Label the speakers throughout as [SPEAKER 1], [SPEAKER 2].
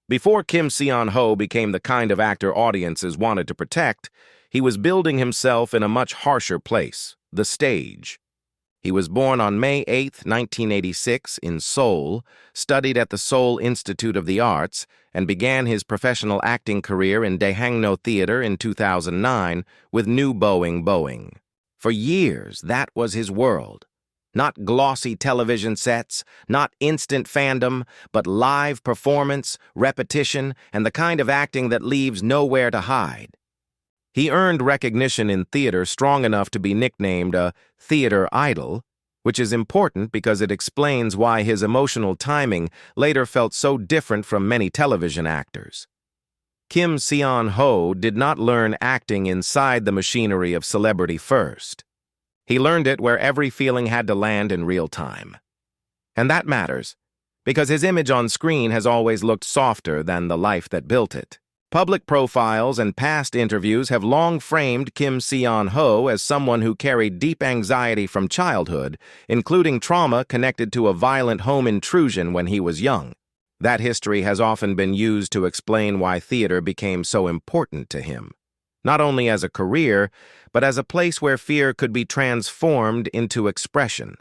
[SPEAKER 1] Before Kim Seon Ho became the kind of actor audiences wanted to protect, he was building himself in a much harsher place, the stage. He was born on May 8, 1986, in Seoul, studied at the Seoul Institute of the Arts, and began his professional acting career in Daehangno Theater in 2009 with New Boeing. For years, that was his world. Not glossy television sets, not instant fandom, but live performance, repetition, and the kind of acting that leaves nowhere to hide. He earned recognition in theater strong enough to be nicknamed a theater idol, which is important because it explains why his emotional timing later felt so different from many television actors. Kim Seon Ho did not learn acting inside the machinery of celebrity first. He learned it where every feeling had to land in real time. And that matters, because his image on screen has always looked softer than the life that built it. Public profiles and past interviews have long framed Kim Seon Ho as someone who carried deep anxiety from childhood, including trauma connected to a violent home intrusion when he was young. That history has often been used to explain why theater became so important to him, not only as a career, but as a place where fear could be transformed into expression.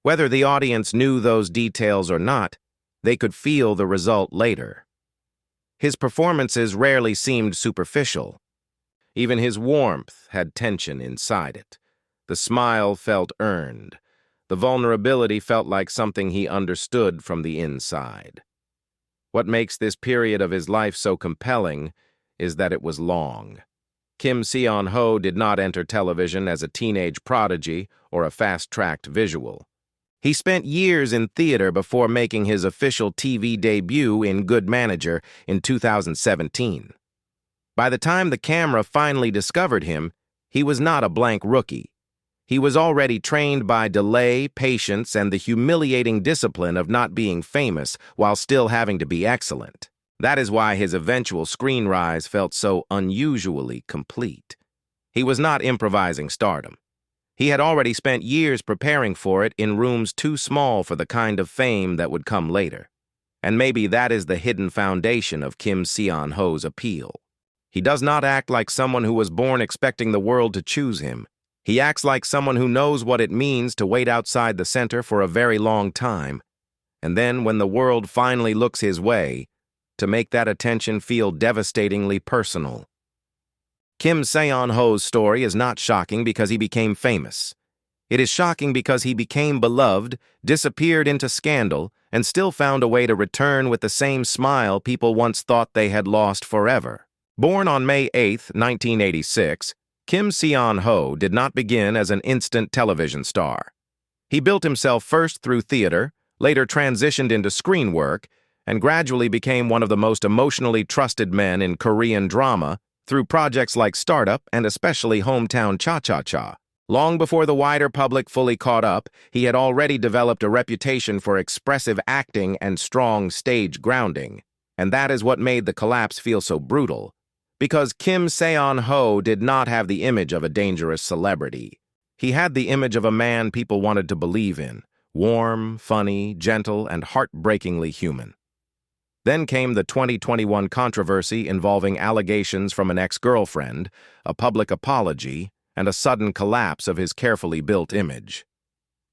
[SPEAKER 1] Whether the audience knew those details or not, they could feel the result later. His performances rarely seemed superficial. Even his warmth had tension inside it. The smile felt earned. The vulnerability felt like something he understood from the inside. What makes this period of his life so compelling is that it was long. Kim Seon Ho did not enter television as a teenage prodigy or a fast-tracked visual. He spent years in theater before making his official TV debut in Good Manager in 2017. By the time the camera finally discovered him, he was not a blank rookie. He was already trained by delay, patience, and the humiliating discipline of not being famous while still having to be excellent. That is why his eventual screen rise felt so unusually complete. He was not improvising stardom. He had already spent years preparing for it in rooms too small for the kind of fame that would come later. And maybe that is the hidden foundation of Kim Seon Ho's appeal. He does not act like someone who was born expecting the world to choose him. He acts like someone who knows what it means to wait outside the center for a very long time, and then when the world finally looks his way, to make that attention feel devastatingly personal. Kim Seon Ho's story is not shocking because he became famous. It is shocking because he became beloved, disappeared into scandal, and still found a way to return with the same smile people once thought they had lost forever. Born on May 8, 1986, Kim Seon Ho did not begin as an instant television star. He built himself first through theater, later transitioned into screen work, and gradually became one of the most emotionally trusted men in Korean drama through projects like Startup and especially Hometown Cha-Cha-Cha. Long before the wider public fully caught up, he had already developed a reputation for expressive acting and strong stage grounding. And that is what made the collapse feel so brutal. Because Kim Seon Ho did not have the image of a dangerous celebrity. He had the image of a man people wanted to believe in, warm, funny, gentle, and heartbreakingly human. Then came the 2021 controversy involving allegations from an ex-girlfriend, a public apology, and a sudden collapse of his carefully built image.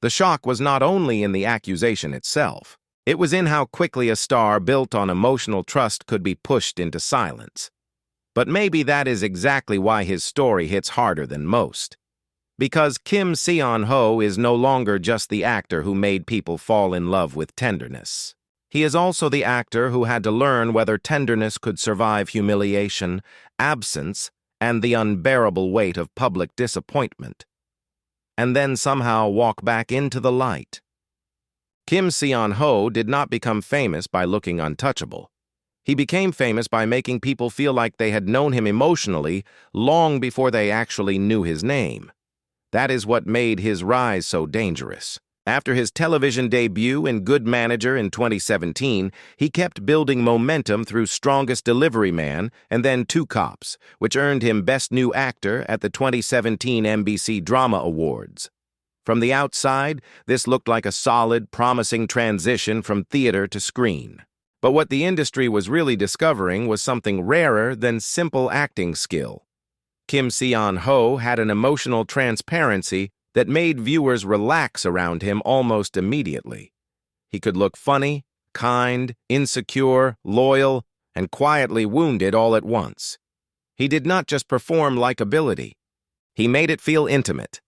[SPEAKER 1] The shock was not only in the accusation itself. It was in how quickly a star built on emotional trust could be pushed into silence. But maybe that is exactly why his story hits harder than most. Because Kim Seon Ho is no longer just the actor who made people fall in love with tenderness. He is also the actor who had to learn whether tenderness could survive humiliation, absence, and the unbearable weight of public disappointment, and then somehow walk back into the light. Kim Seon Ho did not become famous by looking untouchable. He became famous by making people feel like they had known him emotionally long before they actually knew his name. That is what made his rise so dangerous. After his television debut in Good Manager in 2017, he kept building momentum through Strongest Delivery Man and then Two Cops, which earned him Best New Actor at the 2017 NBC Drama Awards. From the outside, this looked like a solid, promising transition from theater to screen. But what the industry was really discovering was something rarer than simple acting skill. Kim Seon Ho had an emotional transparency that made viewers relax around him almost immediately. He could look funny, kind, insecure, loyal, and quietly wounded all at once. He did not just perform likability. He made it feel intimate.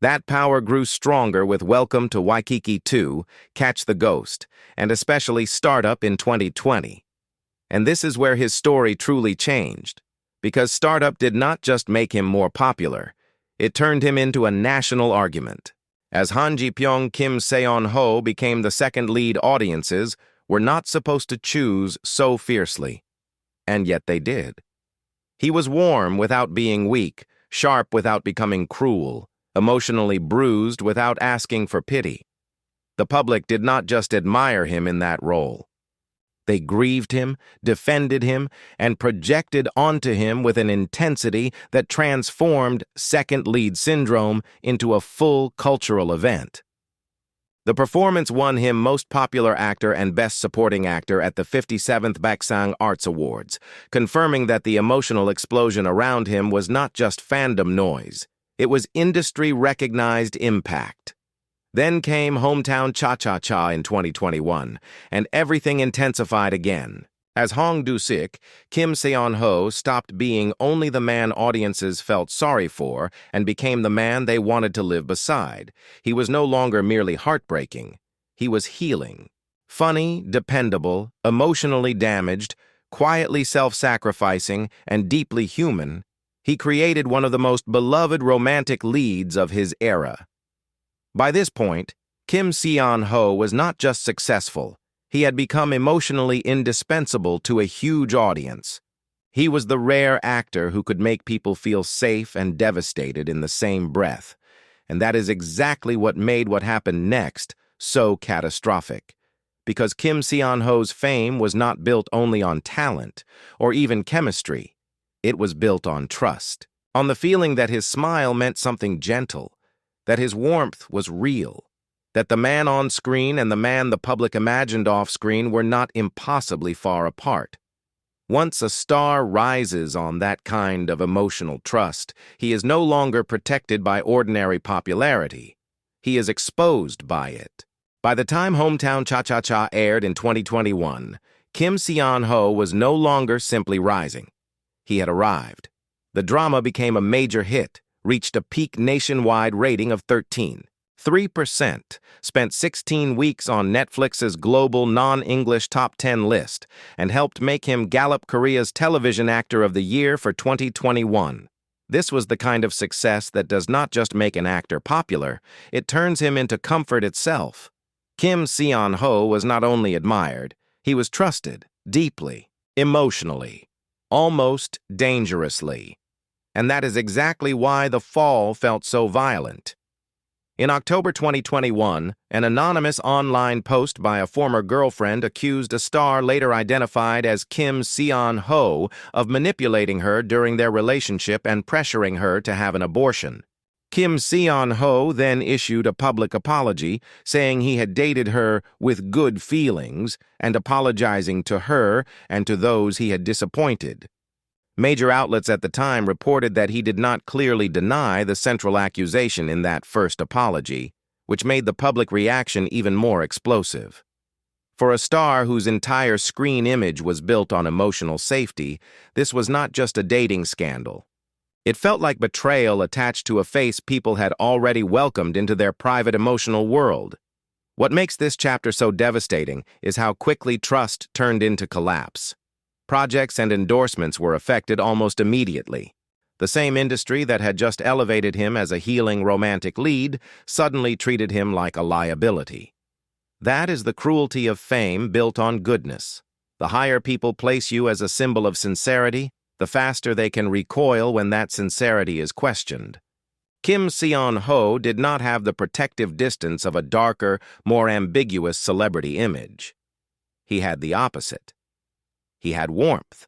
[SPEAKER 1] That power grew stronger with Welcome to Waikiki 2, Catch the Ghost, and especially Startup in 2020. And this is where his story truly changed, because Startup did not just make him more popular, it turned him into a national argument. As Han Ji-pyong, Kim Seon Ho became the second lead, audiences were not supposed to choose so fiercely. And yet they did. He was warm without being weak, sharp without becoming cruel, emotionally bruised without asking for pity. The public did not just admire him in that role. They grieved him, defended him, and projected onto him with an intensity that transformed second lead syndrome into a full cultural event. The performance won him Most Popular Actor and Best Supporting Actor at the 57th Baeksang Arts Awards, confirming that the emotional explosion around him was not just fandom noise. It was industry-recognized impact. Then came Hometown Cha-Cha-Cha in 2021, and everything intensified again. As Hong Do-sik, Kim Seon Ho stopped being only the man audiences felt sorry for and became the man they wanted to live beside. He was no longer merely heartbreaking. He was healing. Funny, dependable, emotionally damaged, quietly self-sacrificing, and deeply human, he created one of the most beloved romantic leads of his era. By this point, Kim Seon Ho was not just successful, he had become emotionally indispensable to a huge audience. He was the rare actor who could make people feel safe and devastated in the same breath, and that is exactly what made what happened next so catastrophic. Because Kim Seon Ho's fame was not built only on talent or even chemistry, it was built on trust, on the feeling that his smile meant something gentle, that his warmth was real, that the man on screen and the man the public imagined off screen were not impossibly far apart. Once a star rises on that kind of emotional trust, he is no longer protected by ordinary popularity. He is exposed by it. By the time Hometown Cha-Cha-Cha aired in 2021, Kim Seon Ho was no longer simply rising. He had arrived. The drama became a major hit, reached a peak nationwide rating of 13.3%, spent 16 weeks on Netflix's global non-English top 10 list, and helped make him Gallup Korea's Television Actor of the Year for 2021. This was the kind of success that does not just make an actor popular, it turns him into comfort itself. Kim Seon Ho was not only admired, he was trusted, deeply, emotionally, almost dangerously. And that is exactly why the fall felt so violent. In October 2021, an anonymous online post by a former girlfriend accused a star later identified as Kim Seon Ho of manipulating her during their relationship and pressuring her to have an abortion. Kim Seon Ho then issued a public apology, saying he had dated her with good feelings and apologizing to her and to those he had disappointed. Major outlets at the time reported that he did not clearly deny the central accusation in that first apology, which made the public reaction even more explosive. For a star whose entire screen image was built on emotional safety, this was not just a dating scandal. It felt like betrayal attached to a face people had already welcomed into their private emotional world. What makes this chapter so devastating is how quickly trust turned into collapse. Projects and endorsements were affected almost immediately. The same industry that had just elevated him as a healing romantic lead suddenly treated him like a liability. That is the cruelty of fame built on goodness. The higher people place you as a symbol of sincerity, the faster they can recoil when that sincerity is questioned. Kim Seon Ho did not have the protective distance of a darker, more ambiguous celebrity image. He had the opposite. He had warmth.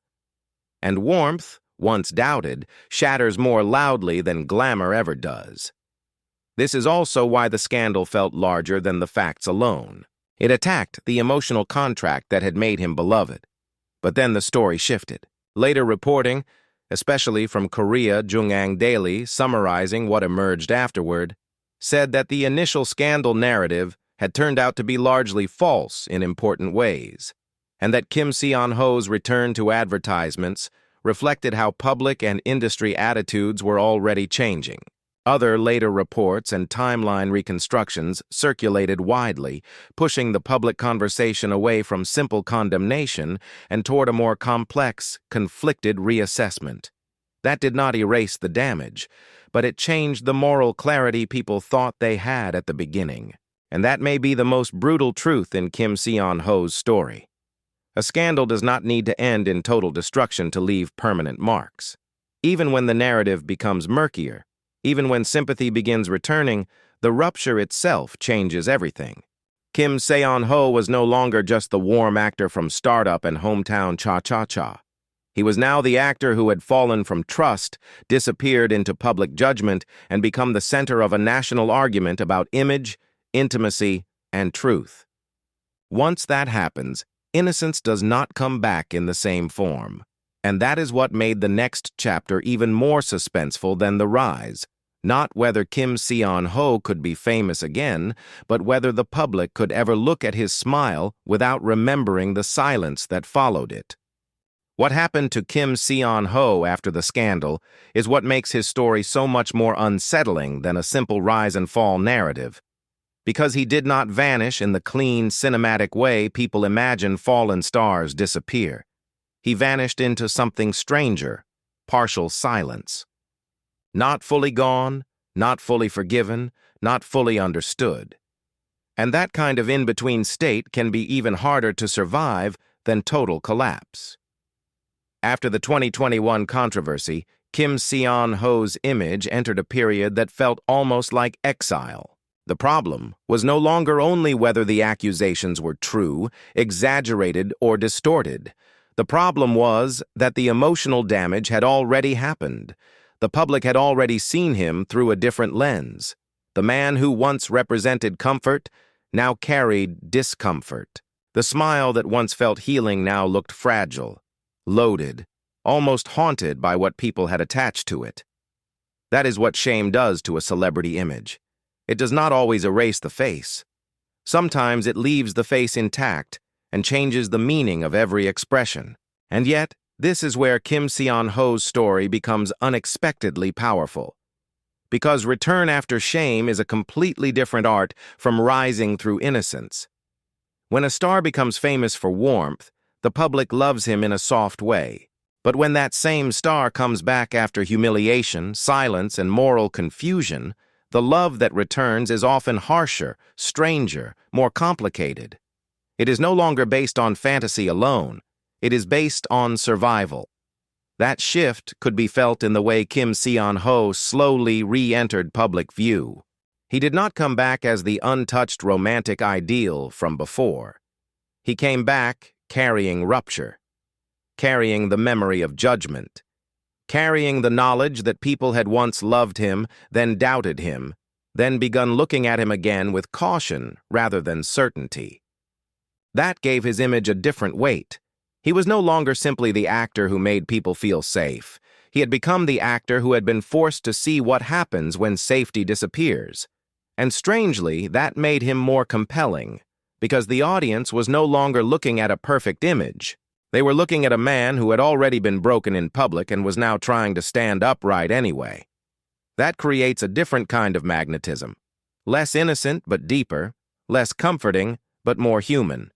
[SPEAKER 1] And warmth, once doubted, shatters more loudly than glamour ever does. This is also why the scandal felt larger than the facts alone. It attacked the emotional contract that had made him beloved. But then the story shifted. Later reporting, especially from Korea Jungang Daily, summarizing what emerged afterward, said that the initial scandal narrative had turned out to be largely false in important ways, and that Kim Seon Ho's return to advertisements reflected how public and industry attitudes were already changing. Other later reports and timeline reconstructions circulated widely, pushing the public conversation away from simple condemnation and toward a more complex, conflicted reassessment. That did not erase the damage, but it changed the moral clarity people thought they had at the beginning. And that may be the most brutal truth in Kim Seon Ho's story. A scandal does not need to end in total destruction to leave permanent marks. Even when the narrative becomes murkier, even when sympathy begins returning, the rupture itself changes everything. Kim Seon Ho was no longer just the warm actor from Startup and Hometown Cha-Cha-Cha. He was now the actor who had fallen from trust, disappeared into public judgment, and become the center of a national argument about image, intimacy, and truth. Once that happens, innocence does not come back in the same form. And that is what made the next chapter even more suspenseful than the rise. Not whether Kim Seon Ho could be famous again, but whether the public could ever look at his smile without remembering the silence that followed it. What happened to Kim Seon Ho after the scandal is what makes his story so much more unsettling than a simple rise and fall narrative. Because he did not vanish in the clean, cinematic way people imagine fallen stars disappear. He vanished into something stranger, partial silence. Not fully gone, not fully forgiven, not fully understood. And that kind of in-between state can be even harder to survive than total collapse. After the 2021 controversy, Kim Seon Ho's image entered a period that felt almost like exile. The problem was no longer only whether the accusations were true, exaggerated, or distorted. The problem was that the emotional damage had already happened. The public had already seen him through a different lens. The man who once represented comfort now carried discomfort. The smile that once felt healing now looked fragile, loaded, almost haunted by what people had attached to it. That is what shame does to a celebrity image. It does not always erase the face. Sometimes it leaves the face intact and changes the meaning of every expression. And yet, this is where Kim Seon Ho's story becomes unexpectedly powerful. Because return after shame is a completely different art from rising through innocence. When a star becomes famous for warmth, the public loves him in a soft way. But when that same star comes back after humiliation, silence, and moral confusion, the love that returns is often harsher, stranger, more complicated. It is no longer based on fantasy alone. It is based on survival. That shift could be felt in the way Kim Seon Ho slowly re-entered public view. He did not come back as the untouched romantic ideal from before. He came back carrying rupture, carrying the memory of judgment, carrying the knowledge that people had once loved him, then doubted him, then begun looking at him again with caution rather than certainty. That gave his image a different weight. He was no longer simply the actor who made people feel safe. He had become the actor who had been forced to see what happens when safety disappears. And strangely, that made him more compelling, because the audience was no longer looking at a perfect image. They were looking at a man who had already been broken in public and was now trying to stand upright anyway. That creates a different kind of magnetism. Less innocent but deeper, less comforting but more human.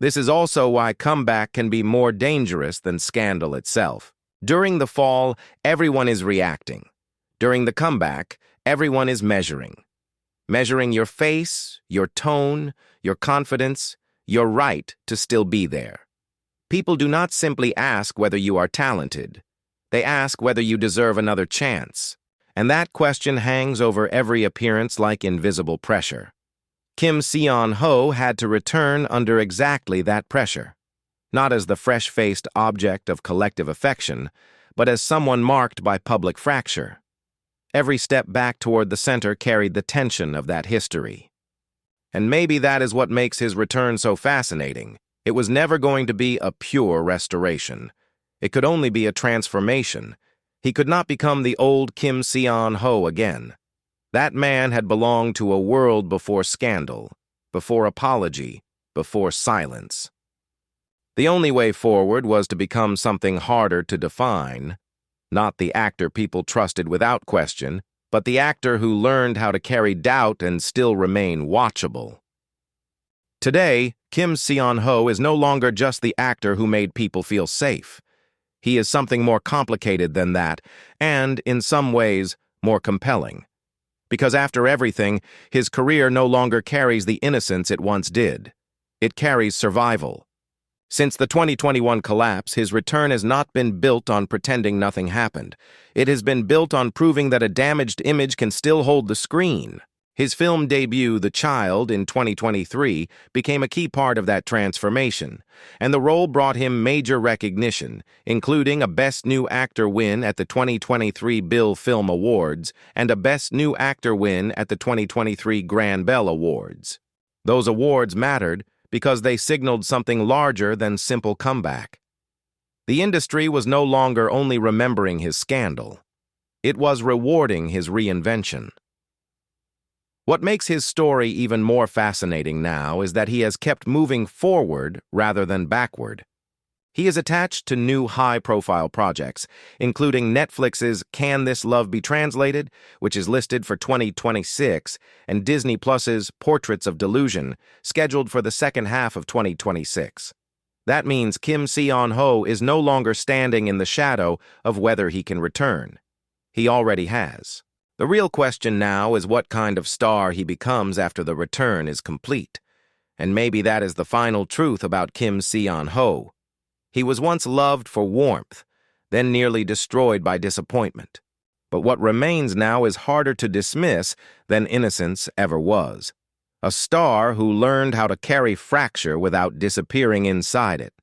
[SPEAKER 1] This is also why comeback can be more dangerous than scandal itself. During the fall, everyone is reacting. During the comeback, everyone is measuring. Measuring your face, your tone, your confidence, your right to still be there. People do not simply ask whether you are talented. They ask whether you deserve another chance. And that question hangs over every appearance like invisible pressure. Kim Seon Ho had to return under exactly that pressure. Not as the fresh-faced object of collective affection, but as someone marked by public fracture. Every step back toward the center carried the tension of that history. And maybe that is what makes his return so fascinating. It was never going to be a pure restoration. It could only be a transformation. He could not become the old Kim Seon Ho again. That man had belonged to a world before scandal, before apology, before silence. The only way forward was to become something harder to define, not the actor people trusted without question, but the actor who learned how to carry doubt and still remain watchable. Today, Kim Seon Ho is no longer just the actor who made people feel safe. He is something more complicated than that, and, in some ways, more compelling. Because after everything, his career no longer carries the innocence it once did. It carries survival. Since the 2021 collapse, his return has not been built on pretending nothing happened. It has been built on proving that a damaged image can still hold the screen. His film debut, The Child, in 2023, became a key part of that transformation, and the role brought him major recognition, including a Best New Actor win at the 2023 Bill Film Awards and a Best New Actor win at the 2023 Grand Bell Awards. Those awards mattered because they signaled something larger than simple comeback. The industry was no longer only remembering his scandal. It was rewarding his reinvention. What makes his story even more fascinating now is that he has kept moving forward rather than backward. He is attached to new high-profile projects, including Netflix's Can This Love Be Translated, which is listed for 2026, and Disney Plus's Portraits of Delusion, scheduled for the second half of 2026. That means Kim Seon Ho is no longer standing in the shadow of whether he can return. He already has. The real question now is what kind of star he becomes after the return is complete. And maybe that is the final truth about Kim Seon Ho. He was once loved for warmth, then nearly destroyed by disappointment. But what remains now is harder to dismiss than innocence ever was. A star who learned how to carry fracture without disappearing inside it.